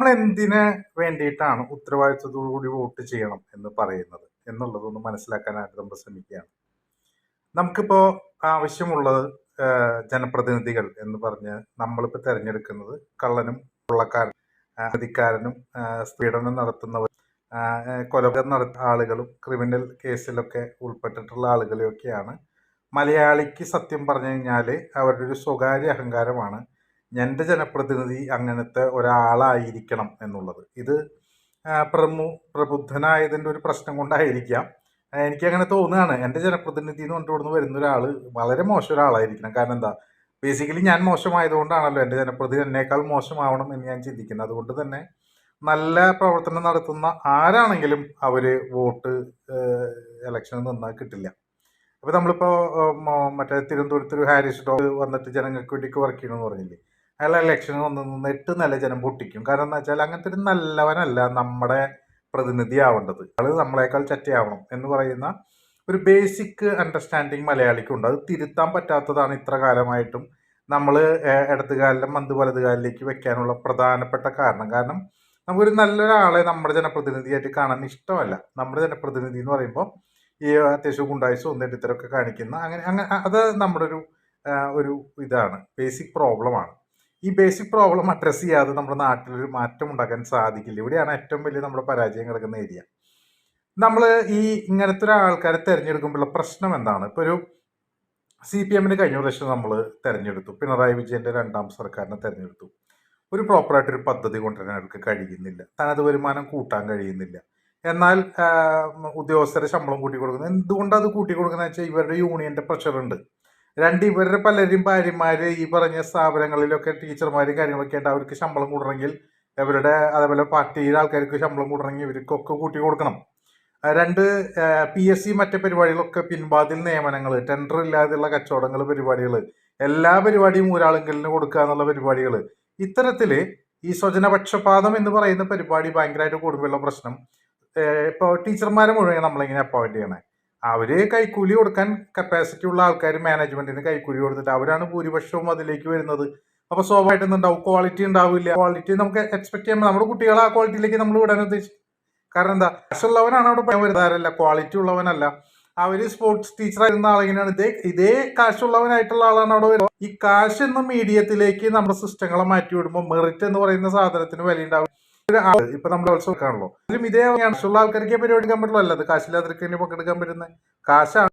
നമ്മൾ എന്തിന് വേണ്ടിയിട്ടാണ് ഉത്തരവാദിത്വത്തോടുകൂടി വോട്ട് ചെയ്യണം എന്ന് പറയുന്നത് എന്നുള്ളതൊന്ന് മനസ്സിലാക്കാനായിട്ട് നമ്മൾ ശ്രമിക്കുകയാണ്. നമുക്കിപ്പോൾ ആവശ്യമുള്ളത് ജനപ്രതിനിധികൾ എന്ന് പറഞ്ഞ് നമ്മളിപ്പോൾ തിരഞ്ഞെടുക്കുന്നത് കള്ളനും കൊള്ളക്കാരനും അധികാരനും പീഡനം നടത്തുന്നവർ കൊലപാതകം നടത്തുന്ന ആളുകളും ക്രിമിനൽ കേസിലൊക്കെ ഉൾപ്പെട്ടിട്ടുള്ള ആളുകളെയൊക്കെയാണ്. മലയാളിക്ക് സത്യം പറഞ്ഞു കഴിഞ്ഞാൽ അവരുടെ ഒരു സ്വകാര്യ അഹങ്കാരമാണ് എൻ്റെ ജനപ്രതിനിധി അങ്ങനത്തെ ഒരാളായിരിക്കണം എന്നുള്ളത്. ഇത് പ്രബുദ്ധനായതിൻ്റെ ഒരു പ്രശ്നം കൊണ്ടായിരിക്കാം എനിക്കങ്ങനെ തോന്നുകയാണ്. എൻ്റെ ജനപ്രതിനിധി എന്ന് പറഞ്ഞിട്ട് ഇവിടുന്ന് വരുന്ന ഒരാൾ വളരെ മോശം ഒരാളായിരിക്കണം. കാരണം എന്താ, ബേസിക്കലി ഞാൻ മോശമായതുകൊണ്ടാണല്ലോ എൻ്റെ ജനപ്രതിനിധി എന്നേക്കാൾ മോശമാവണം എന്ന് ഞാൻ ചിന്തിക്കുന്നത്. അതുകൊണ്ട് തന്നെ നല്ല പ്രവർത്തനം നടത്തുന്ന ആരാണെങ്കിലും അവർ വോട്ട് ഇലക്ഷനിൽ നിന്നാൽ കിട്ടില്ല. അപ്പോൾ നമ്മളിപ്പോൾ മറ്റേ തിരുവനന്തപുരത്തൊരു ഹാരിസ് ഡോഗ് വന്നിട്ട് ജനങ്ങൾക്ക് വേണ്ടിക്ക് വർക്ക് ചെയ്യണമെന്ന് പറഞ്ഞില്ലേ, അയാൾ ഇലക്ഷനിൽ വന്ന് 8 നില ജനം പൊട്ടിക്കും. കാരണം എന്താ വെച്ചാൽ അങ്ങനത്തെ ഒരു നല്ലവനല്ല നമ്മുടെ പ്രതിനിധി ആവേണ്ടത്, അത് നമ്മളെക്കാൾ ചറ്റയാവണം എന്ന് പറയുന്ന ഒരു ബേസിക് അണ്ടർസ്റ്റാൻഡിങ് മലയാളിക്കുണ്ട്. അത് തിരുത്താൻ പറ്റാത്തതാണ് ഇത്ര കാലമായിട്ടും നമ്മൾ ഇടതുകാലിലും മന്ത് വലതുകാലിലേക്ക് വെക്കാനുള്ള പ്രധാനപ്പെട്ട കാരണം. കാരണം നമുക്കൊരു നല്ലൊരാളെ നമ്മുടെ ജനപ്രതിനിധിയായിട്ട് കാണാൻ ഇഷ്ടമല്ല. നമ്മുടെ ജനപ്രതിനിധി എന്ന് പറയുമ്പോൾ ഈ അത്യാവശ്യം ഗുണ്ടായുസും നെട്ടിത്തരമൊക്കെ കാണിക്കുന്ന അങ്ങനെ അത് നമ്മുടെ ഒരു ഇതാണ്, ബേസിക് പ്രോബ്ലമാണ്. ഈ ബേസിക് പ്രോബ്ലം അഡ്രസ്സ് ചെയ്യാതെ നമ്മുടെ നാട്ടിലൊരു മാറ്റം ഉണ്ടാക്കാൻ സാധിക്കില്ല. ഇവിടെയാണ് ഏറ്റവും വലിയ നമ്മുടെ പരാജയം കിടക്കുന്ന ഏരിയ. നമ്മൾ ഈ ഇങ്ങനത്തെ ഒരു ആൾക്കാരെ തിരഞ്ഞെടുക്കുമ്പോഴുള്ള പ്രശ്നം എന്താണ്? ഇപ്പോൾ ഒരു CPM കഴിഞ്ഞ പ്രാവശ്യം നമ്മൾ തിരഞ്ഞെടുത്തു, പിണറായി വിജയൻ്റെ 2ാം സർക്കാരിനെ തിരഞ്ഞെടുത്തു. ഒരു പ്രോപ്പറായിട്ടൊരു പദ്ധതി കൊണ്ടുവരാൻ അവർക്ക് കഴിയുന്നില്ല, തനത് വരുമാനം കൂട്ടാൻ കഴിയുന്നില്ല. എന്നാൽ ഉദ്യോഗസ്ഥരെ ശമ്പളം കൂട്ടി കൊടുക്കുന്നത് എന്തുകൊണ്ടത് കൂട്ടി കൊടുക്കുന്നത് വെച്ചാൽ ഇവരുടെ യൂണിയൻ്റെ പ്രഷറുണ്ട്. ഇവരുടെ പലരും ഭാര്യമാർ ഈ പറഞ്ഞ സ്ഥാപനങ്ങളിലൊക്കെ ടീച്ചർമാരും കാര്യങ്ങളൊക്കെ ഉണ്ട്. അവർക്ക് ശമ്പളം കൂടണമെങ്കിൽ ഇവരുടെ അതേപോലെ പാർട്ടിയിലെ ആൾക്കാർക്ക് ശമ്പളം കൂടണമെങ്കിൽ ഇവർക്കൊക്കെ കൂട്ടി കൊടുക്കണം. 2 PSC മറ്റു പരിപാടികളൊക്കെ പിൻവാതിൽ നിയമനങ്ങൾ, ടെൻഡർ ഇല്ലാതെയുള്ള കച്ചവടങ്ങൾ, പരിപാടികൾ, എല്ലാ പരിപാടിയും ഒരാളെങ്കിലും കൊടുക്കുക എന്നുള്ള പരിപാടികൾ, ഇത്തരത്തിൽ ഈ സ്വജനപക്ഷപാതം എന്ന് പറയുന്ന പരിപാടി ഭയങ്കരമായിട്ട് കൂടുമ്പോഴുള്ള പ്രശ്നം. ഇപ്പോൾ ടീച്ചർമാരെ മുഴുവൻ നമ്മളിങ്ങനെ അപ്പോയിന്റ് ചെയ്യണേ, അവർ കൈക്കൂലി കൊടുക്കാൻ കപ്പാസിറ്റി ഉള്ള ആൾക്കാർ മാനേജ്മെന്റിന് കൈക്കൂലി കൊടുത്തിട്ട് അവരാണ് ഭൂരിപക്ഷവും അതിലേക്ക് വരുന്നത്. അപ്പോൾ സ്വാഭാവികമായിട്ടും ഉണ്ടാവും, ക്വാളിറ്റി ഉണ്ടാവില്ല. ക്വാളിറ്റി നമുക്ക് എക്സ്പെക്ട് ചെയ്യുമ്പോൾ നമ്മുടെ കുട്ടികളെ ആ ക്വാളിറ്റിയിലേക്ക് നമ്മൾ വിടാൻ ഉദ്ദേശിച്ചു. കാരണം എന്താ, കാശുള്ളവനാണ് അവിടെ വരുന്നവരല്ല, ക്വാളിറ്റി ഉള്ളവനല്ല. അവർ സ്പോർട്സ് ടീച്ചറായിരുന്ന ആളെങ്ങനെയാണ് ഇതേ കാശുള്ളവനായിട്ടുള്ള ആളാണ് അവിടെ വരുന്നത്. ഈ കാശ് എന്ന മീഡിയത്തിലേക്ക് നമ്മുടെ സിസ്റ്റങ്ങളെ മാറ്റി വിടുമ്പോൾ മെറിറ്റ് എന്ന് പറയുന്ന സാധനത്തിന് വില ഉണ്ടാവും. ഇപ്പൊ നമ്മുടെ ഉത്സവമാണല്ലോ, അതിലും ഇതേ കാശുള്ള ആൾക്കാർക്ക് പരിപാടിക്കാൻ പറ്റുള്ളൂ, അല്ല അത് കാശില്ലാത്തവർക്ക് പങ്കെടുക്കാൻ പറ്റുന്നത്. കാശാണ്